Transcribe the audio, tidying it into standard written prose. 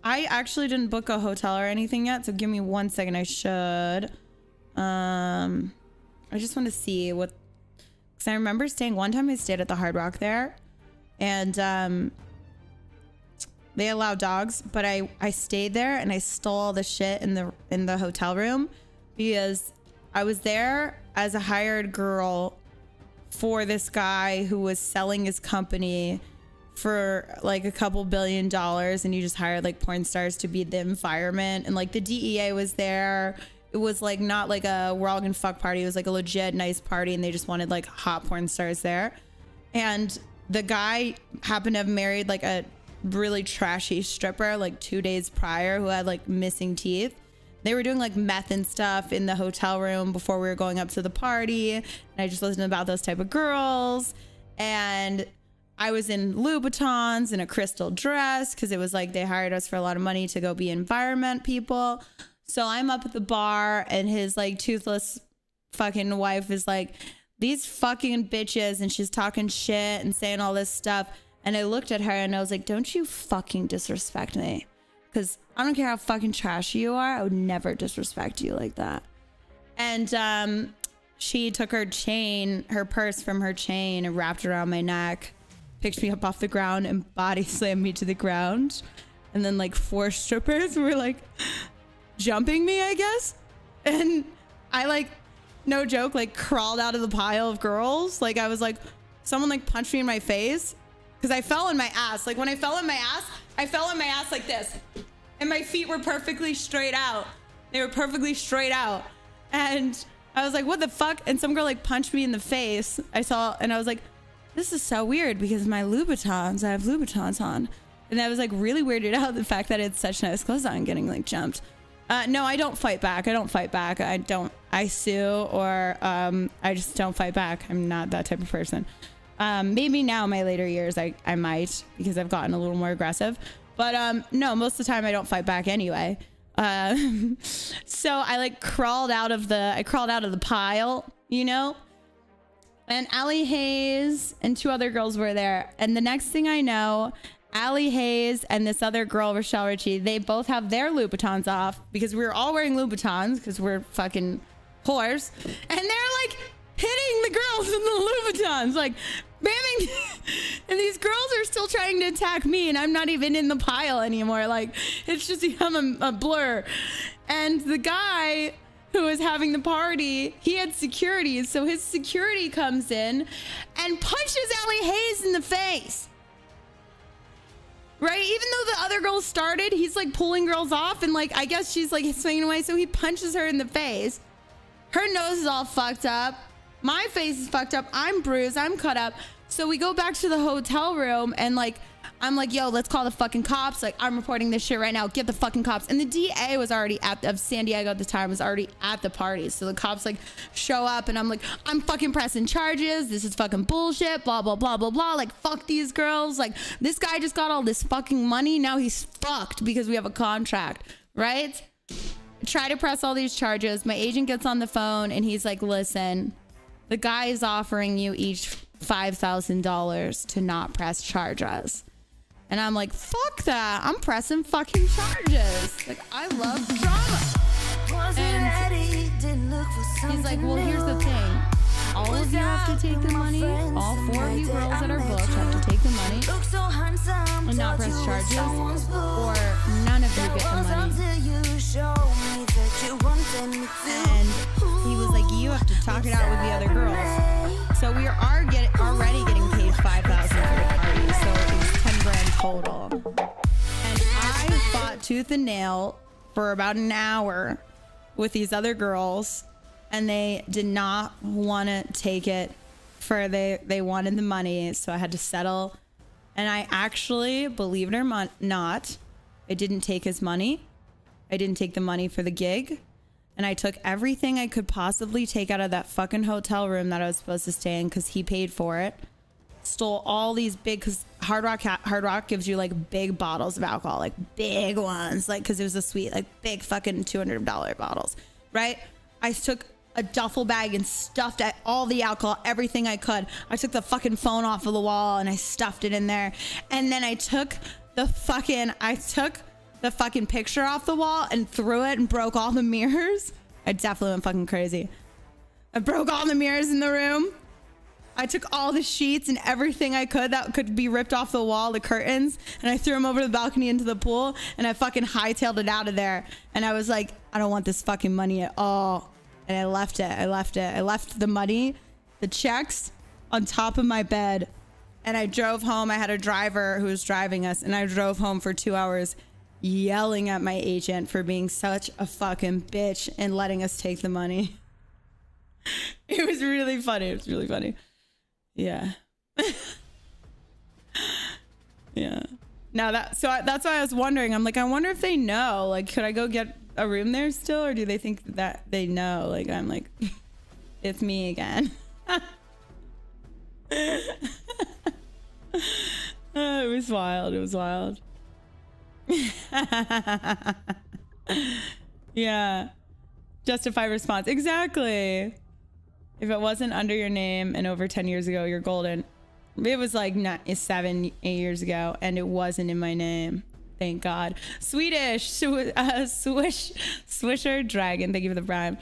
I actually didn't book a hotel or anything yet, so give me 1 second. I should. I just want to see what, because I remember staying one time. I stayed at the Hard Rock there, and they allow dogs, but I stayed there and I stole all the shit in the hotel room because I was there as a hired girl for this guy who was selling his company for like a couple $2 billion, and he just hired like porn stars to be the environment, and like the DEA was there. It was like not like a we're all gonna fuck party. It was like a legit nice party, and they just wanted like hot porn stars there. And the guy happened to have married like a really trashy stripper like 2 days prior who had like missing teeth. They were doing like meth and stuff in the hotel room before we were going up to the party, and I just listened about those type of girls. And I was in Louboutins in a crystal dress because it was like they hired us for a lot of money to go be environment people. So I'm up at the bar, and his like toothless fucking wife is like, these fucking bitches, and she's talking shit and saying all this stuff. And I looked at her and I was like, don't you fucking disrespect me, because I don't care how fucking trashy you are, I would never disrespect you like that. And she took her chain, her purse from her chain, and wrapped it around my neck, picked me up off the ground and body slammed me to the ground. And then like 4 strippers were like jumping me, I guess. And I like, no joke, like crawled out of the pile of girls. Like I was like, someone like punched me in my face because I fell on my ass. Like when I fell on my ass, I fell on my ass like this. And my feet were perfectly straight out. They were perfectly straight out. And I was like, what the fuck? And some girl like punched me in the face. I saw, and I was like, this is so weird because my Louboutins, I have Louboutins on. And I was like really weirded out the fact that it's such nice clothes on getting like jumped. No, I don't fight back. I sue, or I just don't fight back. I'm not that type of person. Maybe now in my later years I might, because I've gotten a little more aggressive. But no, most of the time I don't fight back anyway. So I like crawled out of the pile, you know? And Allie Hayes and 2 other girls were there. And the next thing I know, Allie Hayes and this other girl, Rochelle Ritchie, they both have their Louboutins off because we were all wearing Louboutins because we're fucking whores. And they're like hitting the girls in the Louboutins, like bamming. And these girls are still trying to attack me, and I'm not even in the pile anymore. Like it's just become a blur. And the guy who was having the party, he had security, so his security comes in and punches Allie Hayes in the face. Right? Even though the other girls started, he's like pulling girls off, and like I guess she's like swinging away, so he punches her in the face. Her nose is all fucked up. My face is fucked up. I'm bruised. I'm cut up. So we go back to the hotel room, and like I'm like, yo, let's call the fucking cops. Like, I'm reporting this shit right now. Get the fucking cops. And the DA was already of San Diego at the time, was already at the party. So the cops like show up, and I'm like, I'm fucking pressing charges. This is fucking bullshit. Blah, blah, blah, blah, blah. Like, fuck these girls. Like, this guy just got all this fucking money. Now he's fucked because we have a contract, right? Try to press all these charges. My agent gets on the phone, and he's like, listen, the guy is offering you each $5,000 to not press charges. And I'm like, fuck that. I'm pressing fucking charges. Like, I love drama. And he's like, well, here's the thing. All of you have to take the money. All 4 of you girls that are booked have to take the money and not press charges, or none of you get the money. And he was like, you have to talk it out with the other girls. So we are already getting paid $5,000 for the party. So it was 10 grand total. And I fought tooth and nail for about an hour with these other girls, and they did not want to take it for they wanted the money. So I had to settle. And I actually, believe it or not, I didn't take his money. I didn't take the money for the gig. And I took everything I could possibly take out of that fucking hotel room that I was supposed to stay in because he paid for it. Stole all these big, because Hard Rock gives you like big bottles of alcohol, like big ones, like because it was a suite, like big fucking $200 bottles, right? I took a duffel bag and stuffed all the alcohol, everything I could. I took the fucking phone off of the wall and I stuffed it in there. And then I took the the fucking picture off the wall and threw it and broke all the mirrors. I definitely went fucking crazy. I broke all the mirrors in the room. I took all the sheets and everything I could that could be ripped off the wall, the curtains, and I threw them over the balcony into the pool, and I fucking hightailed it out of there. And I was like, I don't want this fucking money at all. And I left it. I left the money, the checks on top of my bed. And I drove home. I had a driver who was driving us, and I drove home for 2 hours yelling at my agent for being such a fucking bitch and letting us take the money. It was really funny. It was really funny. Yeah. Yeah. Now that's why I was wondering. I'm like, I wonder if they know. Like, could I go get a room there still, or do they think that they know? Like, I'm like, it's me again. It was wild. It was wild. Yeah. Justify response. Exactly. If it wasn't under your name and over 10 years ago, you're golden. It was like 7, 8 years ago, and it wasn't in my name. Thank God. Swedish. Swisher Dragon. Thank you for the prime.